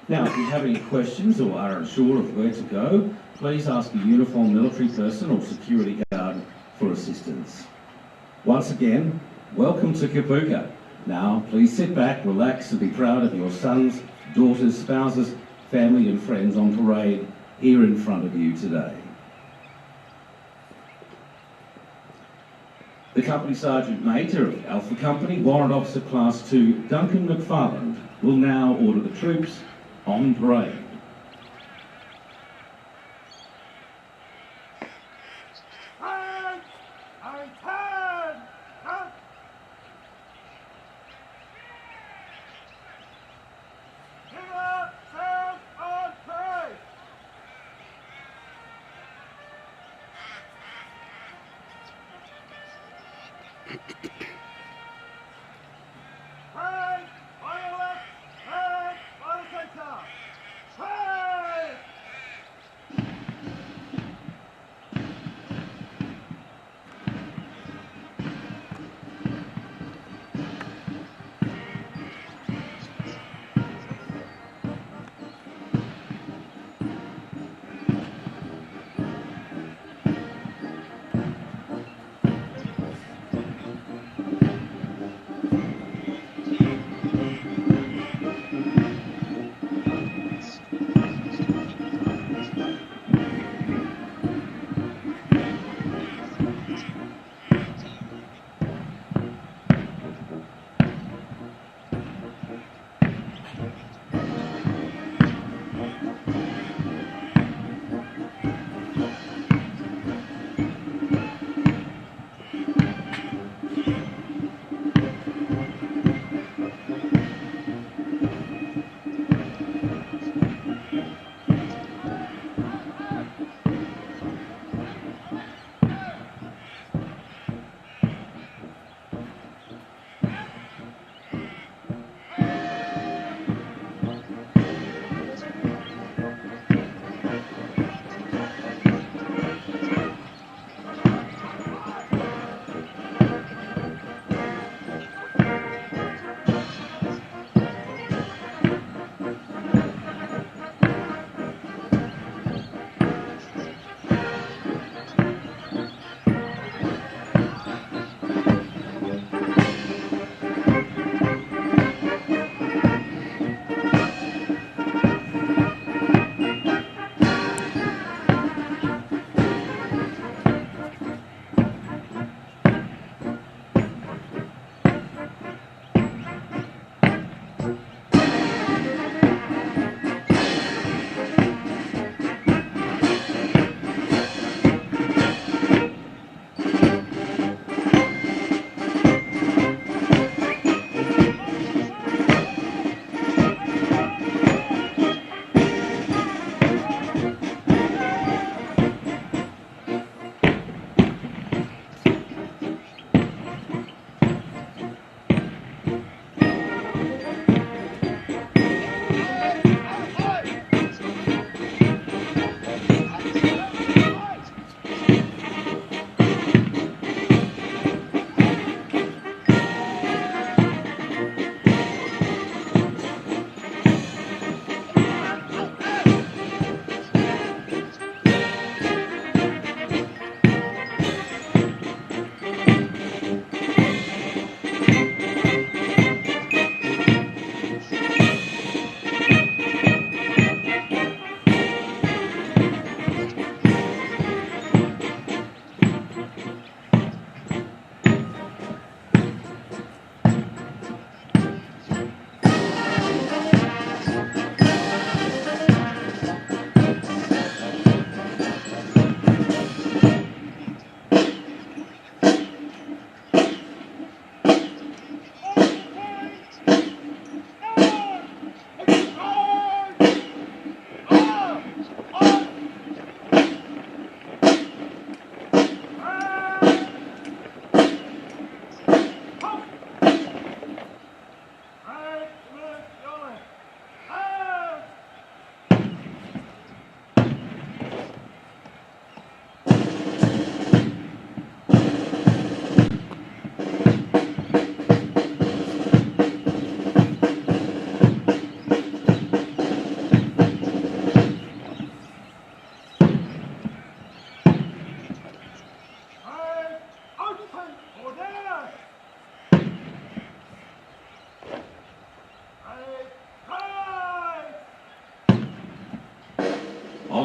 Now, if you have any questions or are unsure of where to go, please ask a uniformed military person or security guard for assistance. Once again, welcome to Kapooka. Now, please sit back, relax and be proud of your sons, daughters, spouses, family and friends on parade here in front of you today. The Company Sergeant Major of Alpha Company, Warrant Officer Class 2, Duncan McFarland, will now order the troops on parade.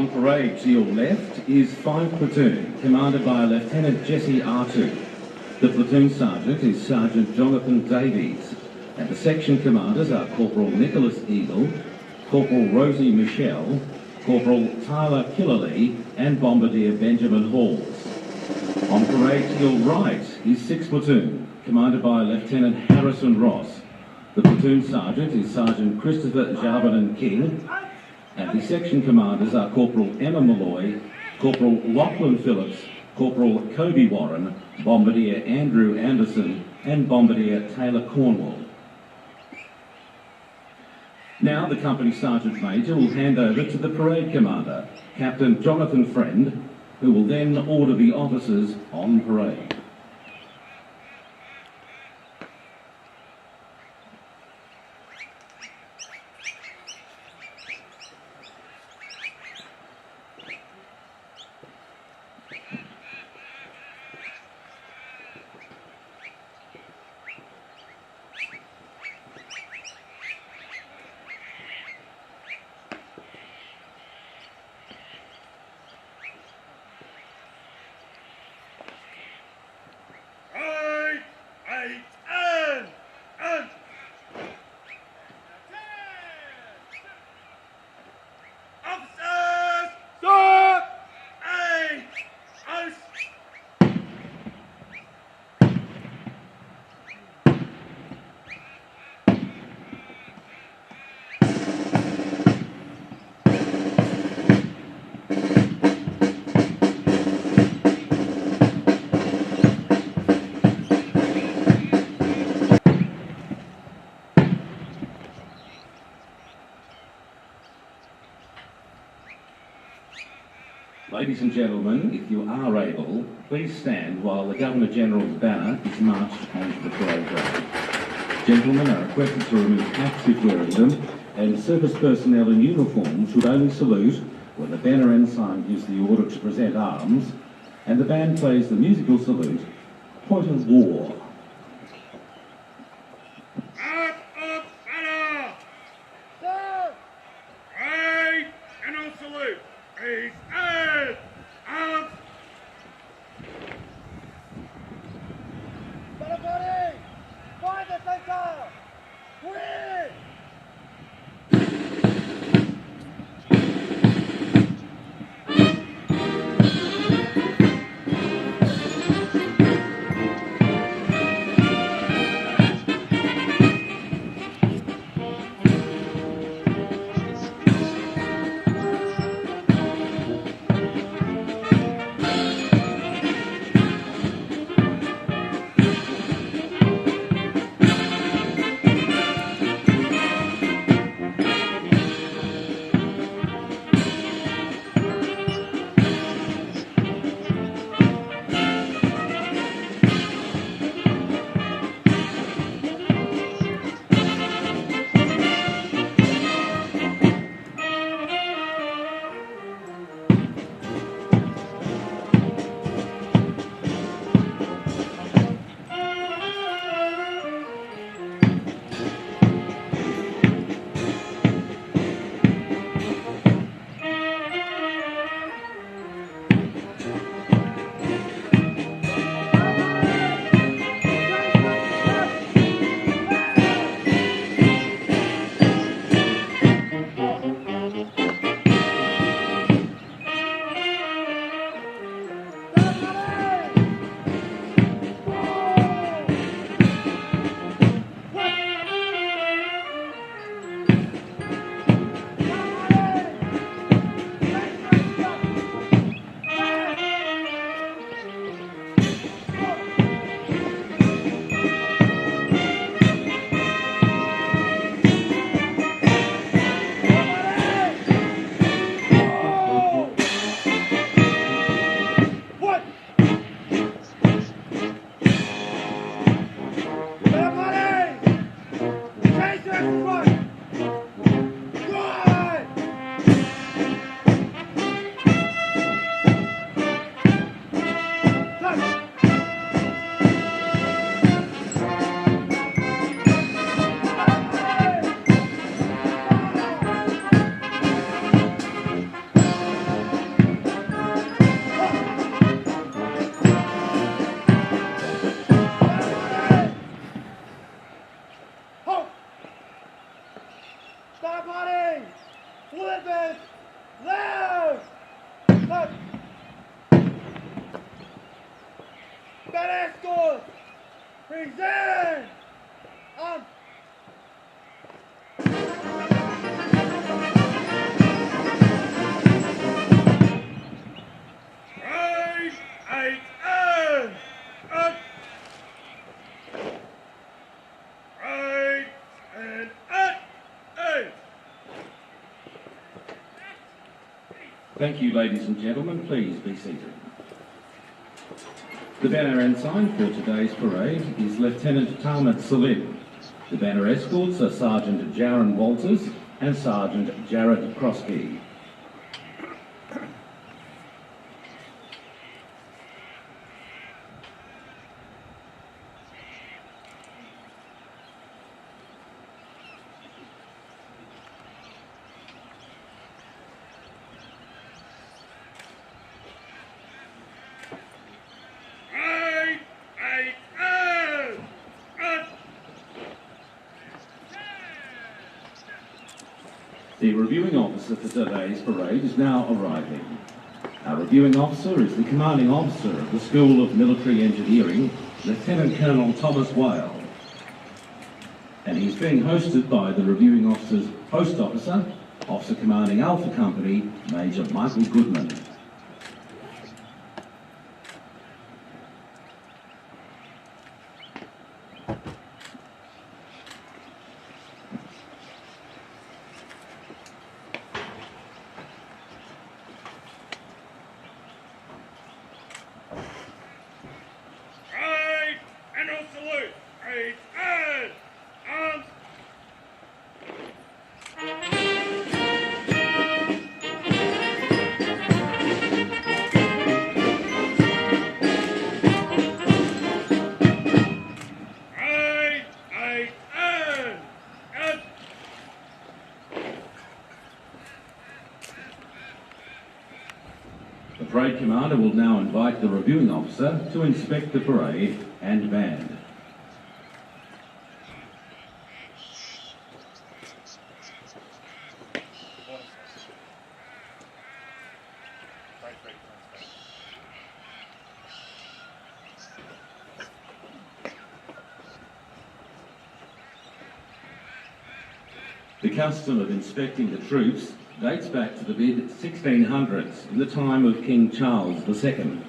On parade to your left is 5 Platoon, commanded by Lieutenant Jesse Artu. The platoon sergeant is Sergeant Jonathan Davies, and the section commanders are Corporal Nicholas Eagle, Corporal Rosie Michelle, Corporal Tyler Killerley, and Bombardier Benjamin Halls. On parade to your right is 6 Platoon, commanded by Lieutenant Harrison Ross. The platoon sergeant is Sergeant Christopher Jarbanen King, and the section commanders are Corporal Emma Malloy, Corporal Lachlan Phillips, Corporal Kobe Warren, Bombardier Andrew Anderson, and Bombardier Taylor Cornwall. Now the Company Sergeant Major will hand over to the Parade Commander, Captain Jonathan Friend, who will then order the officers on parade. Ladies and gentlemen, if you are able, please stand while the Governor-General's banner is marched onto the parade ground. Gentlemen are requested to remove hats if wearing them, and service personnel in uniform should only salute when the banner ensign gives the order to present arms, and the band plays the musical salute, Point of War. Up, banner! Sir! Right, and on salute. Raise and up! Everybody, find the center! Win! Stop hunting! Flip it! Left! Left! Bad escort! Present! On! Right! 8 and up! Right and up! 8! Thank you, ladies and gentlemen. Please be seated. The banner ensign for today's parade is Lieutenant Tahmid Salim. The banner escorts are Sergeant Jaron Walters and Sergeant Jared Crosby. The reviewing officer for today's parade is now arriving. Our reviewing officer is the commanding officer of the School of Military Engineering, Lieutenant Colonel Thomas Whale. And he's being hosted by the reviewing officer's post officer, Officer Commanding Alpha Company, Major Michael Goodman. The parade commander will now invite the reviewing officer to inspect the parade and band. The custom of inspecting the troops dates back to the mid-1600s, in the time of King Charles II.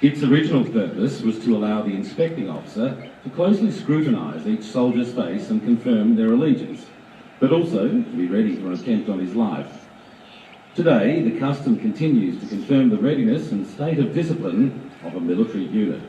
Its original purpose was to allow the inspecting officer to closely scrutinise each soldier's face and confirm their allegiance, but also to be ready for an attempt on his life. Today, the custom continues to confirm the readiness and state of discipline of a military unit.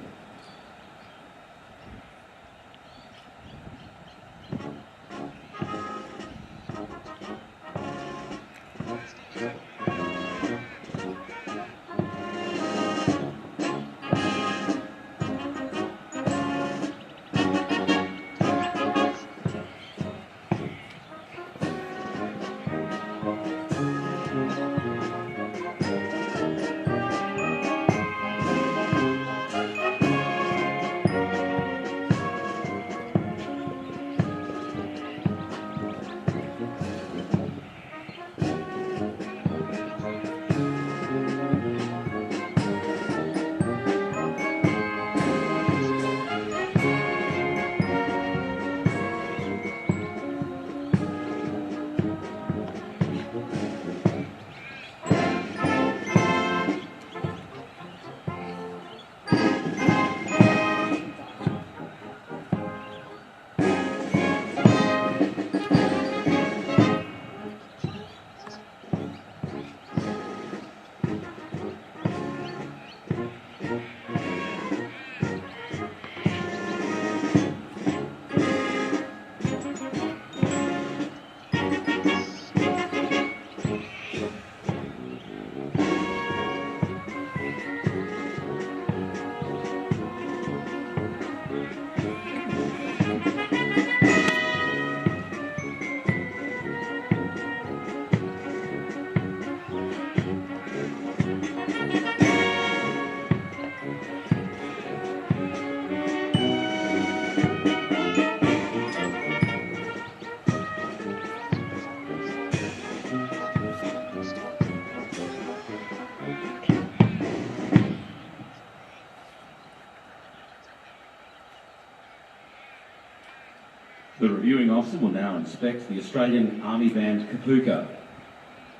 The reviewing officer will now inspect the Australian Army Band Kapooka.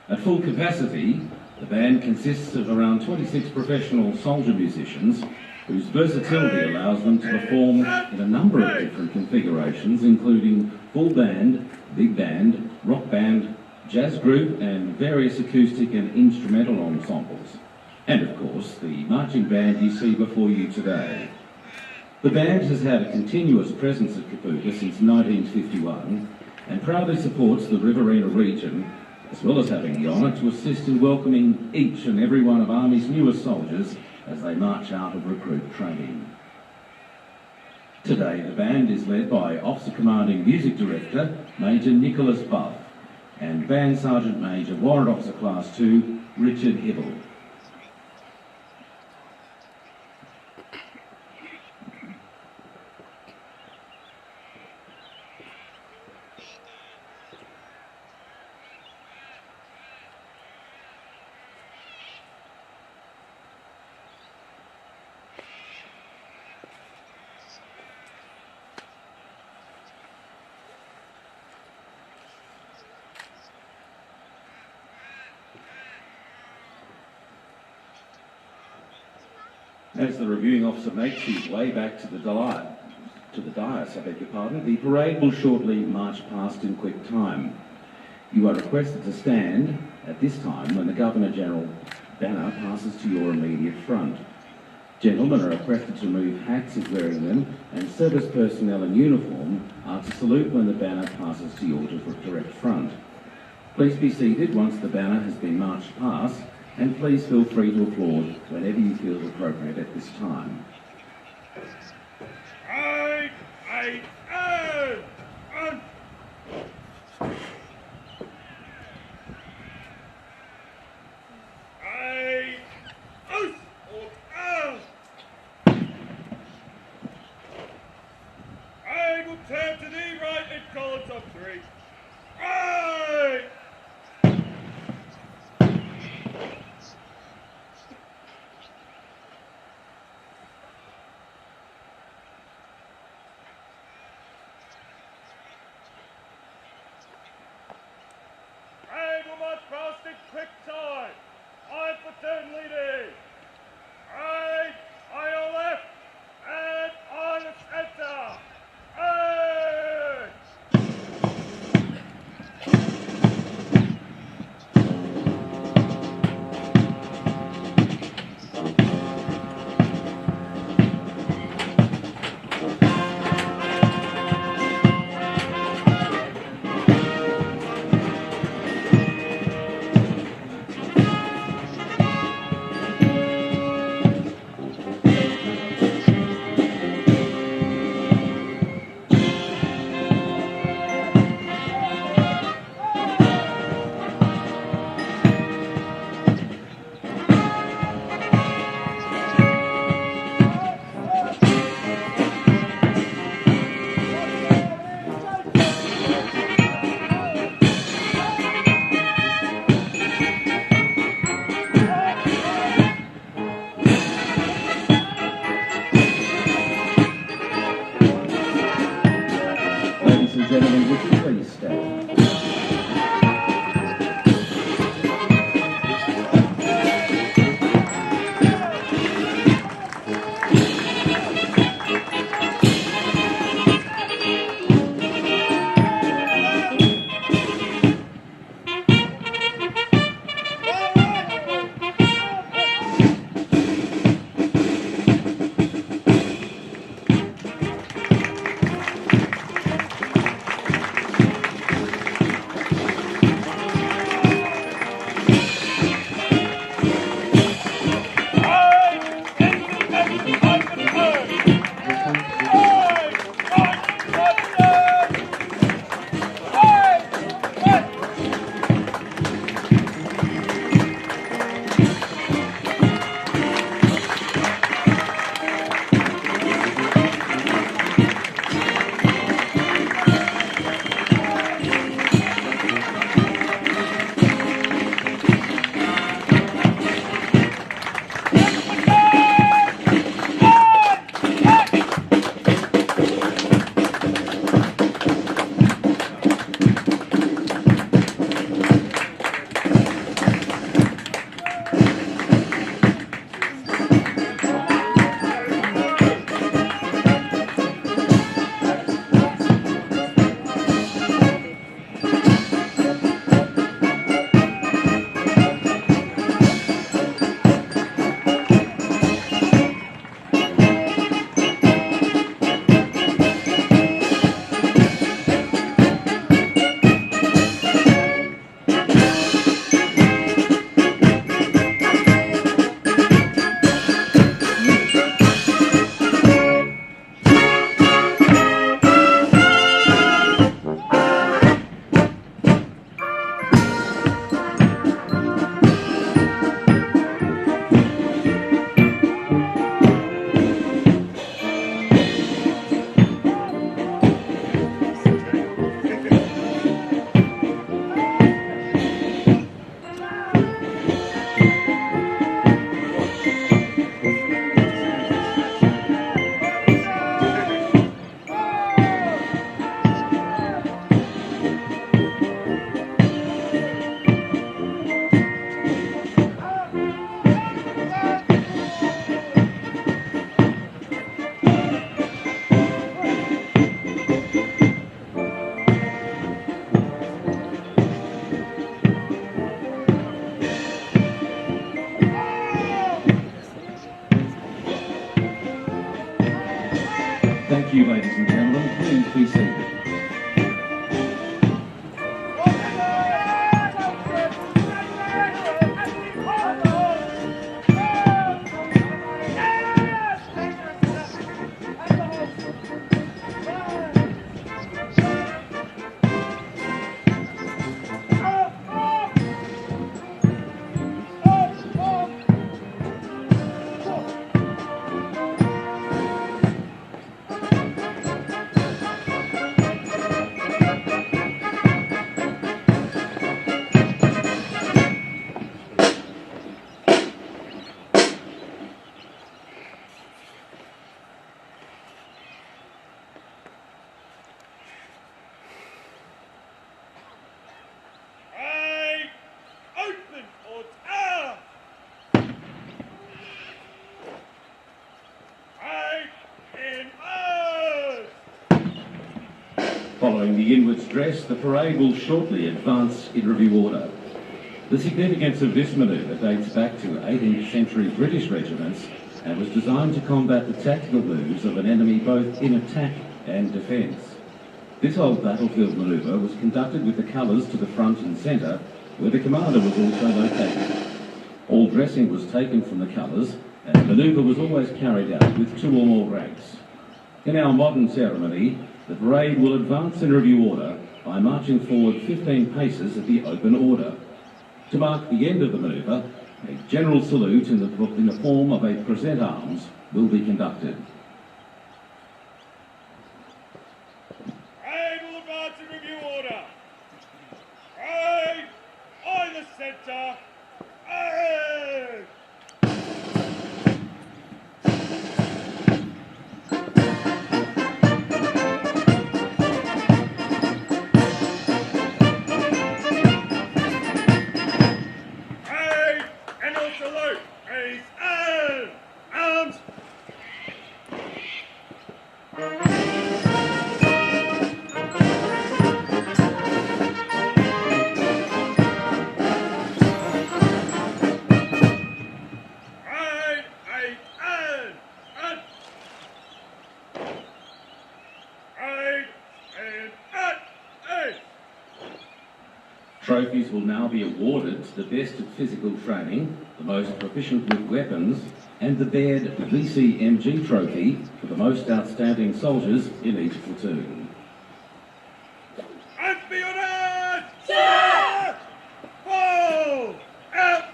At full capacity, the band consists of around 26 professional soldier musicians whose versatility allows them to perform in a number of different configurations, including full band, big band, rock band, jazz group and various acoustic and instrumental ensembles. And of course, the marching band you see before you today. The band has had a continuous presence at Kapooka since 1951 and proudly supports the Riverina region, as well as having the honour to assist in welcoming each and every one of Army's newest soldiers as they march out of recruit training. Today the band is led by Officer Commanding Music Director Major Nicholas Buff and Band Sergeant Major Warrant Officer Class 2 Richard Hibble. As the reviewing officer makes his way back to the dais, the parade will shortly march past in quick time. You are requested to stand at this time when the Governor-General banner passes to your immediate front. Gentlemen are requested to remove hats if wearing them, and service personnel in uniform are to salute when the banner passes to your direct front. Please be seated once the banner has been marched past, and please feel free to applaud whenever you feel appropriate at this time. Right, and I will turn to the right in columns of 3. Right! Following the inwards dress, the parade will shortly advance in review order. The significance of this manoeuvre dates back to 18th century British regiments and was designed to combat the tactical moves of an enemy both in attack and defence. This old battlefield manoeuvre was conducted with the colours to the front and centre, where the commander was also located. All dressing was taken from the colours, and the manoeuvre was always carried out with 2 or more ranks. In our modern ceremony, the parade will advance in review order by marching forward 15 paces at the open order. To mark the end of the manoeuvre, a general salute in the form of a present arms will be conducted. Parade will advance in review order. Parade on the centre. Parade! Salute! Raise and arms! Trophies will now be awarded to the best at physical training, the most proficient with weapons, and the Baird VCMG trophy for the most outstanding soldiers in each platoon. And be on it! Sir! Hold! Out!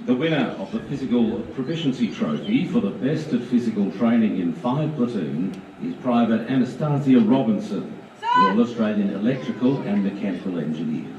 The winner of the Physical Proficiency Trophy for the best at physical training in 5 platoon is Private Anastasia Robinson, Royal Australian Electrical and Mechanical Engineers.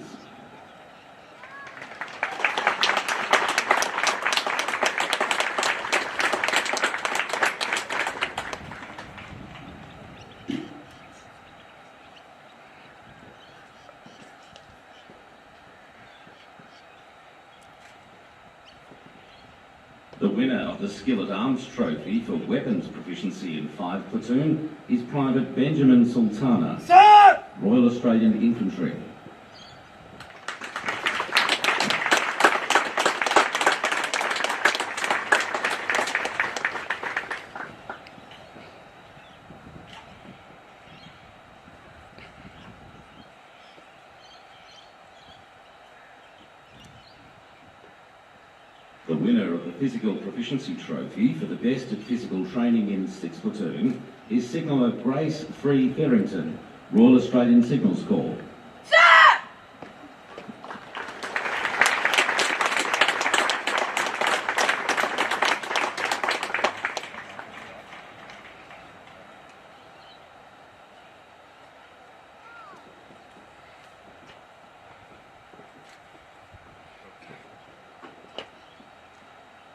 The winner of the Skill at Arms Trophy for Weapons Proficiency in 5 platoon is Private Benjamin Sultana, Sir! Royal Australian Infantry. The winner of the Physical Proficiency Trophy for the best at physical training in 6 platoon is Signaller Grace Free Farrington, Royal Australian Signals Corps.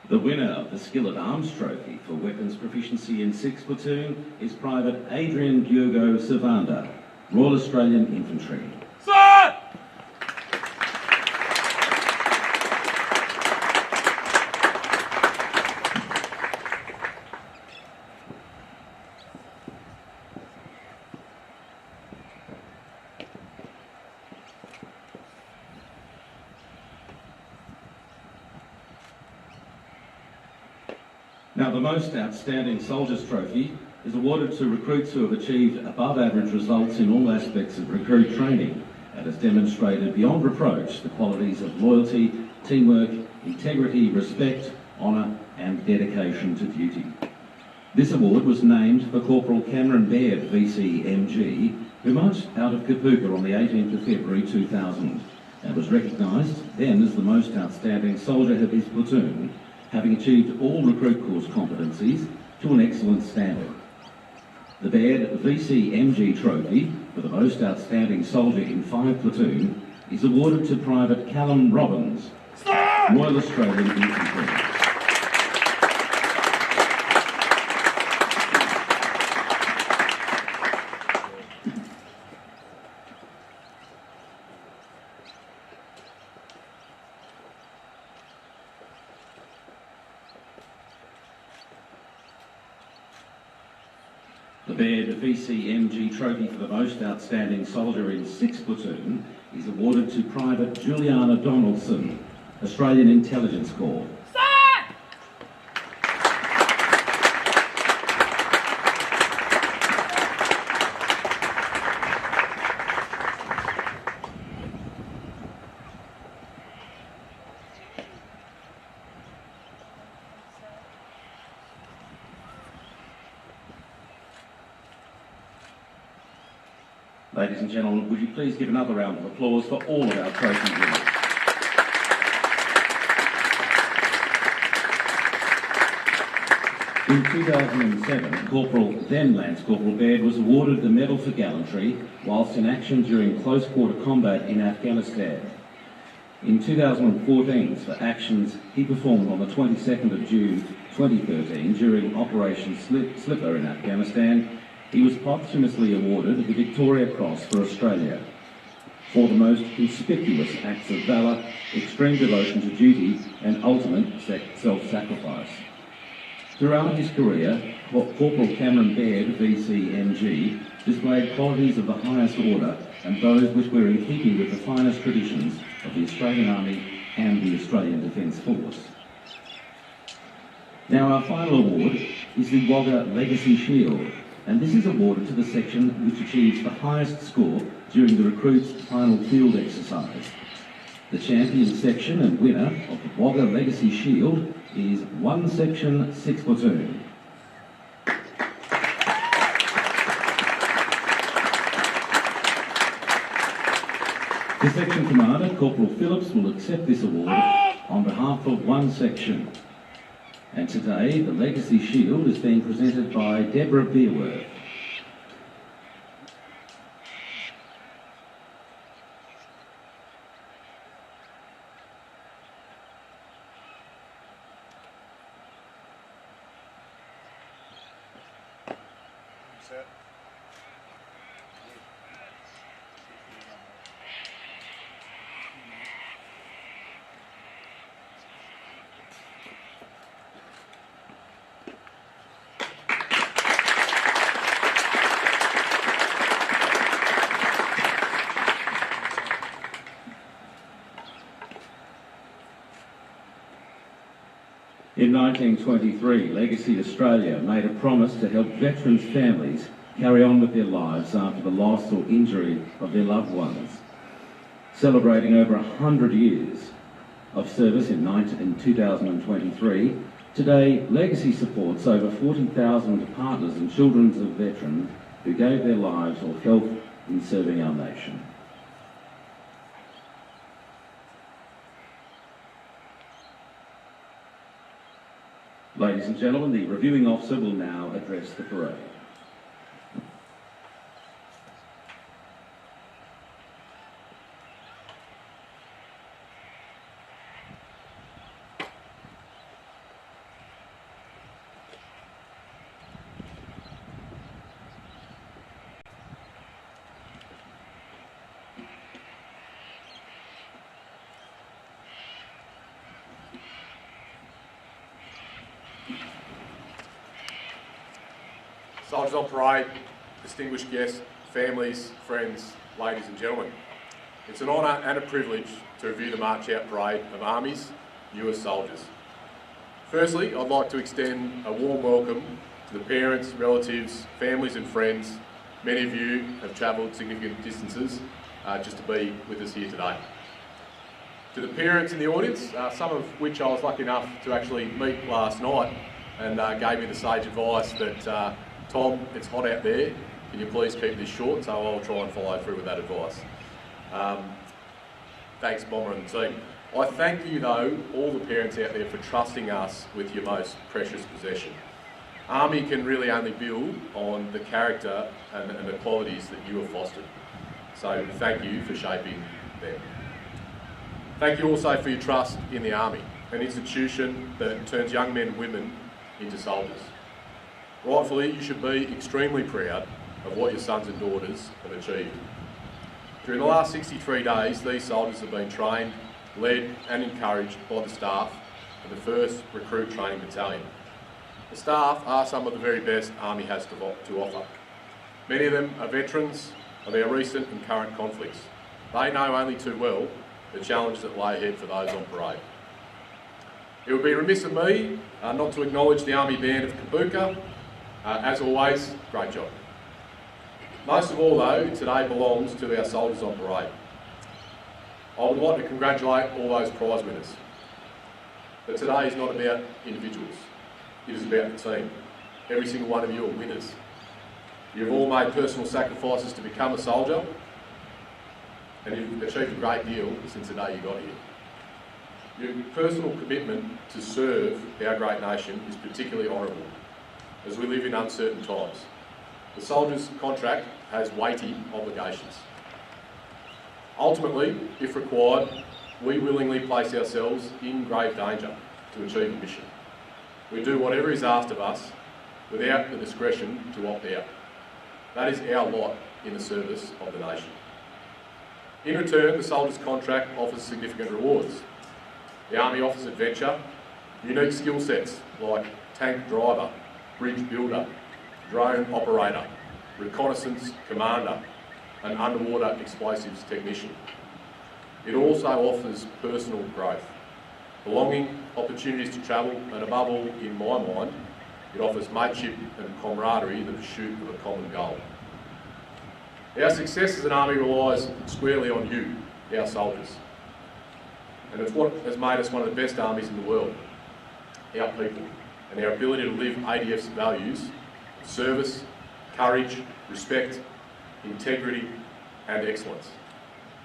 The winner of the Skill at Arms Trophy for Weapons Proficiency in 6 platoon is Private Adrian Diogo Savanda, Royal Australian Infantry. Sir! Now, the Most Outstanding Soldiers Trophy is awarded to recruits who have achieved above average results in all aspects of recruit training and has demonstrated beyond reproach the qualities of loyalty, teamwork, integrity, respect, honour and dedication to duty. This award was named for Corporal Cameron Baird, VCMG, who marched out of Kapooka on the 18th of February 2000 and was recognised then as the most outstanding soldier of his platoon, having achieved all recruit course competencies to an excellent standard. The Baird VCMG Trophy for the most outstanding soldier in 5 Platoon is awarded to Private Callum Robbins, Royal Australian Infantry. The Baird VCMG Trophy for the most outstanding soldier in 6 Platoon is awarded to Private Juliana Donaldson, Australian Intelligence Corps. Ladies and gentlemen, would you please give another round of applause for all of our trophy winners. In 2007, then Lance Corporal Baird was awarded the Medal for Gallantry whilst in action during close quarter combat in Afghanistan. In 2014, for actions he performed on the 22nd of June 2013 during Operation Slipper in Afghanistan, he was posthumously awarded the Victoria Cross for Australia for the most conspicuous acts of valour, extreme devotion to duty and ultimate self-sacrifice. Throughout his career, Corporal Cameron Baird, VCMG, displayed qualities of the highest order and those which were in keeping with the finest traditions of the Australian Army and the Australian Defence Force. Now our final award is the Wagga Legacy Shield, and this is awarded to the section which achieves the highest score during the recruit's final field exercise. The champion section and winner of the Wagga Legacy Shield is 1 Section 6 Platoon. The section commander, Corporal Phillips, will accept this award on behalf of 1 Section. And today, the Legacy Shield is being presented by Deborah Beerworth. Set. In 1923, Legacy Australia made a promise to help veterans' families carry on with their lives after the loss or injury of their loved ones. Celebrating over 100 years of service in 2023, today Legacy supports over 40,000 partners and children of veterans who gave their lives or health in serving our nation. Ladies and gentlemen, the reviewing officer will now address the parade. Soldiers on parade, distinguished guests, families, friends, ladies and gentlemen. It's an honour and a privilege to review the March Out Parade of Army's newest soldiers. Firstly, I'd like to extend a warm welcome to the parents, relatives, families and friends. Many of you have travelled significant distances just to be with us here today. To the parents in the audience, some of which I was lucky enough to actually meet last night and gave me the sage advice that Tom, it's hot out there, can you please keep this short? So I'll try and follow through with that advice. Thanks, Bomber and the team. I thank you though, all the parents out there, for trusting us with your most precious possession. Army can really only build on the character and the qualities that you have fostered. So thank you for shaping them. Thank you also for your trust in the Army, an institution that turns young men and women into soldiers. Rightfully, you should be extremely proud of what your sons and daughters have achieved. During the last 63 days, these soldiers have been trained, led and encouraged by the staff of the 1st Recruit Training Battalion. The staff are some of the very best Army has to offer. Many of them are veterans of our recent and current conflicts. They know only too well the challenges that lay ahead for those on parade. It would be remiss of me not to acknowledge the Army Band of Kapooka. As always, great job. Most of all though, today belongs to our soldiers on parade. I would like to congratulate all those prize winners. But today is not about individuals, it is about the team. Every single one of you are winners. You've all made personal sacrifices to become a soldier, and you've achieved a great deal since the day you got here. Your personal commitment to serve our great nation is particularly honourable, as we live in uncertain times. The soldier's contract has weighty obligations. Ultimately, if required, we willingly place ourselves in grave danger to achieve a mission. We do whatever is asked of us without the discretion to opt out. That is our lot in the service of the nation. In return, the soldier's contract offers significant rewards. The Army offers adventure, unique skill sets like tank driver, bridge builder, drone operator, reconnaissance commander, and underwater explosives technician. It also offers personal growth, belonging, opportunities to travel, and above all, in my mind, it offers mateship and camaraderie in the pursuit of a common goal. Our success as an Army relies squarely on you, our soldiers. And it's what has made us one of the best armies in the world, our people, and our ability to live ADF's values of service, courage, respect, integrity and excellence.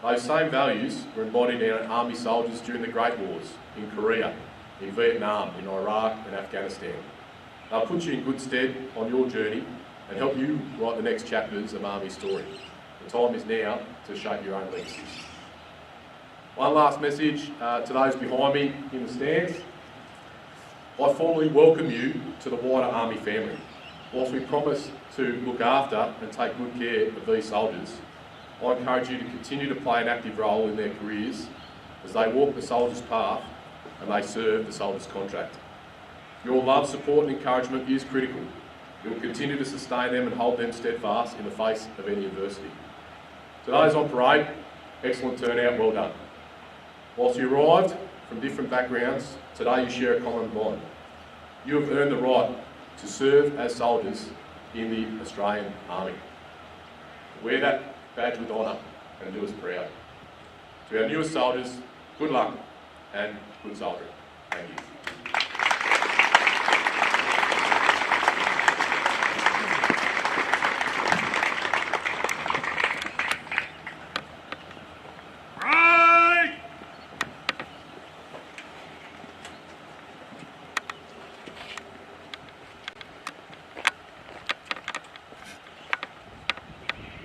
Those same values were embodied in our Army soldiers during the Great Wars, in Korea, in Vietnam, in Iraq and Afghanistan. They'll put you in good stead on your journey and help you write the next chapters of Army story. The time is now to shape your own legacies. One last message to those behind me in the stands. I formally welcome you to the wider Army family. Whilst we promise to look after and take good care of these soldiers, I encourage you to continue to play an active role in their careers as they walk the soldier's path and they serve the soldier's contract. Your love, support and encouragement is critical. It will continue to sustain them and hold them steadfast in the face of any adversity. To those on parade, excellent turnout, well done. Whilst you arrived from different backgrounds, today you share a common bond. You have earned the right to serve as soldiers in the Australian Army. Wear that badge with honour and do us proud. To our newest soldiers, good luck and good soldiering. Thank you.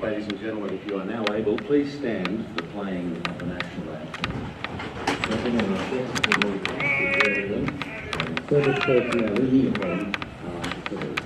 Ladies and gentlemen, if you are now able, please stand for the playing of the national anthem. Service personnel in uniform are salute.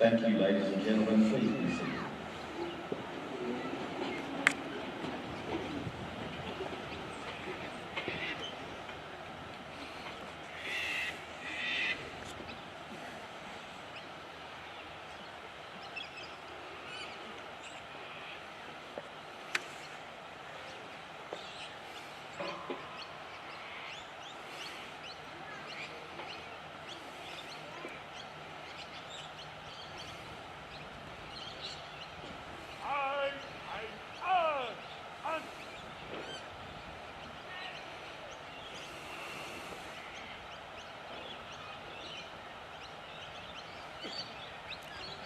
Thank you, ladies and gentlemen. Please be seated.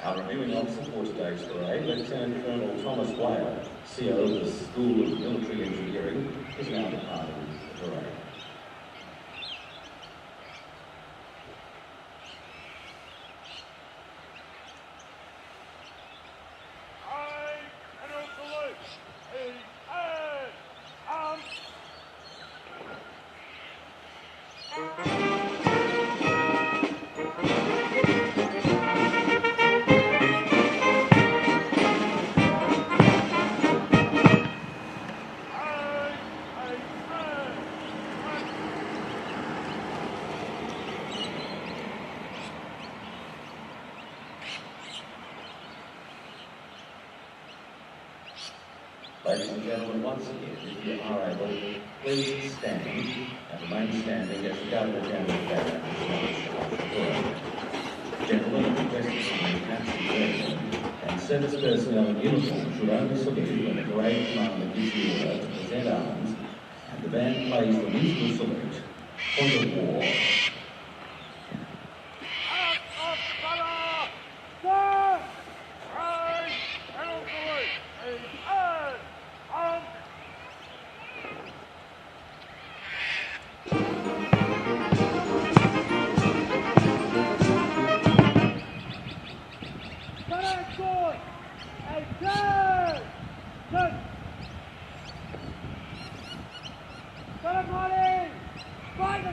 Our reviewing officer for today's parade, Lieutenant Colonel Thomas Whale, CO of the School of Military Engineering, is now departing the parade. Ladies and gentlemen, once again, if you are able, please stand and remain standing as the Governor General Cabinet is Gentlemen, I request that some caps and gentlemen and service personnel in uniform should only salute when the parade commander gives the order to present arms and the band plays the musical salute, point of war. Fight the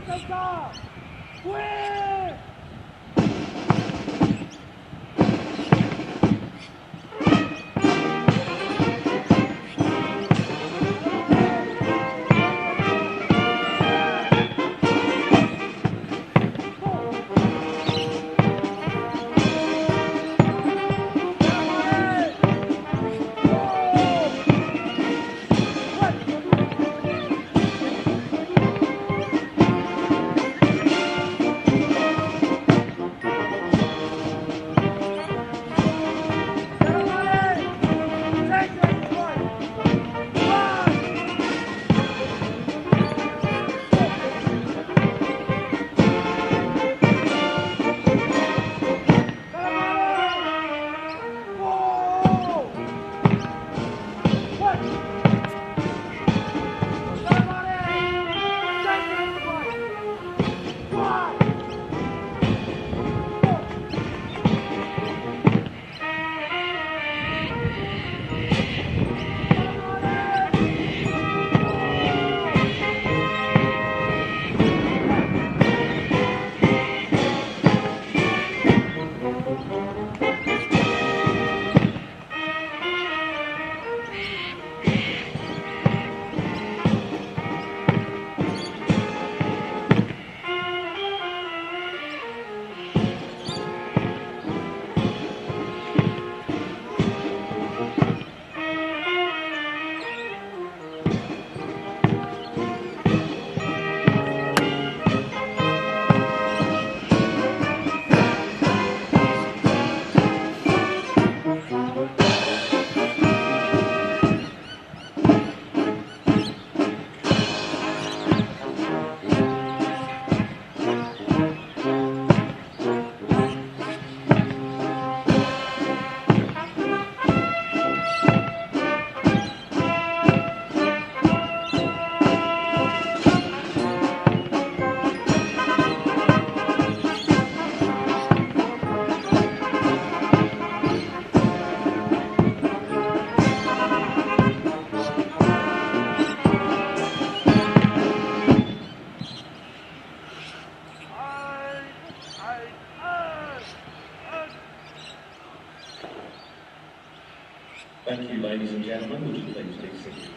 Thank you, ladies and gentlemen. Would you please be seated?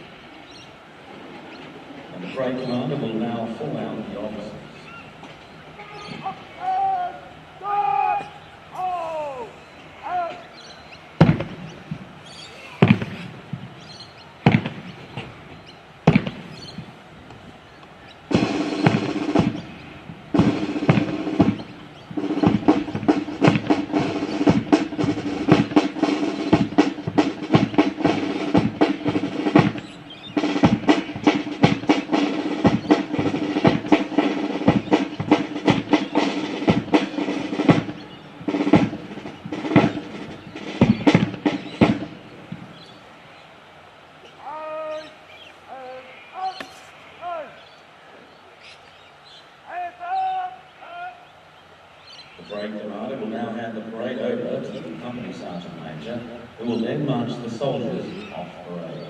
And the parade commander will now form out the officers. The parade commander will now hand the parade over to the company sergeant major, who will then march the soldiers off parade.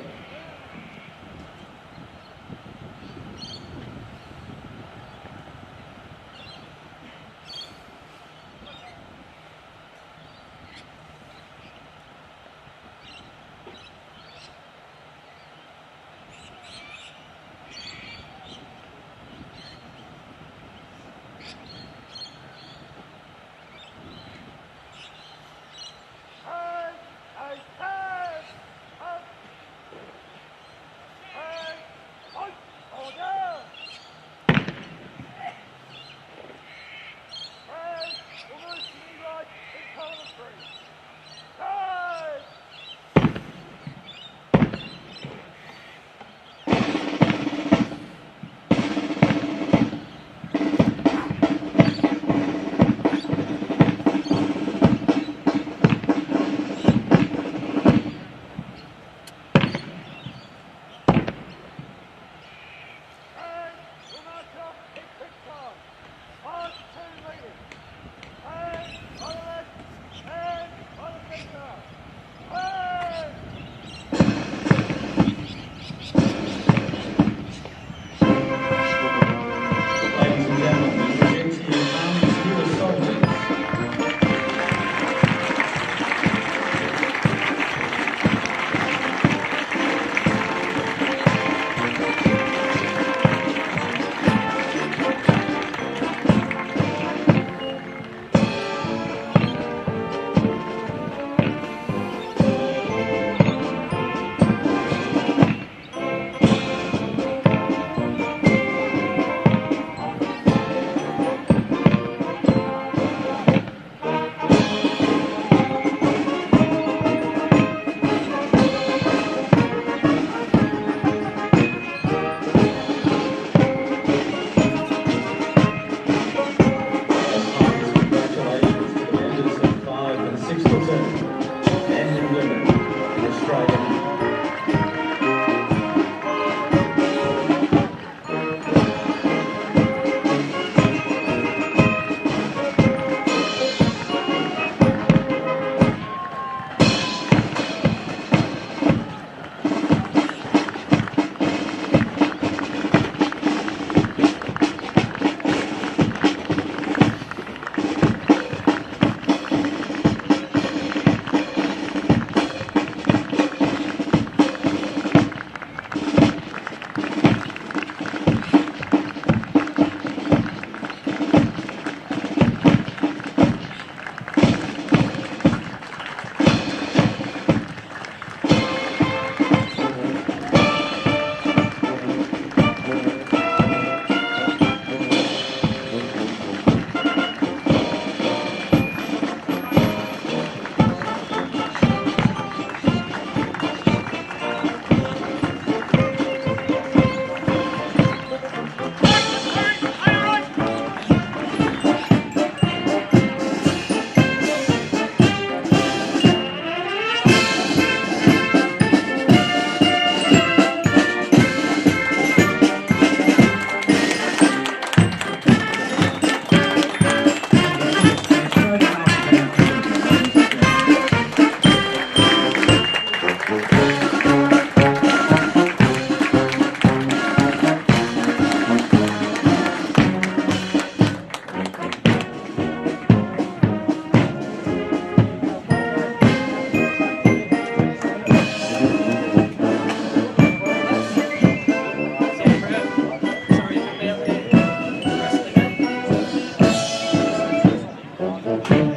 Ladies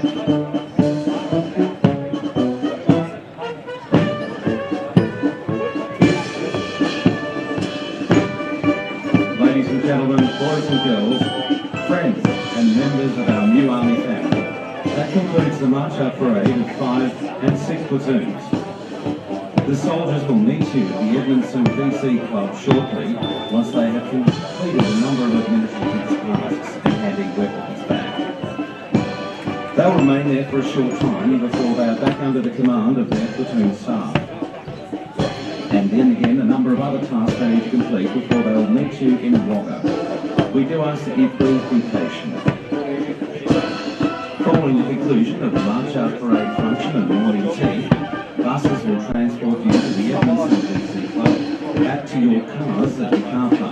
and gentlemen, boys and girls, friends and members of our new Army family, that concludes the March Out Parade of 5 and 6 platoons. The soldiers will meet you at the Edmondson BC Club shortly once they have completed a number of administrative tasks and handing weapons back. They'll remain there for a short time before they are back under the command of their platoon staff. And then again, a number of other tasks they need to complete before they'll meet you in Wagga. We do ask that you please be patient. Following the conclusion of the March Out Parade function and morning tea, buses will transport you to the Edmondson BC Club back to your cars at the car park.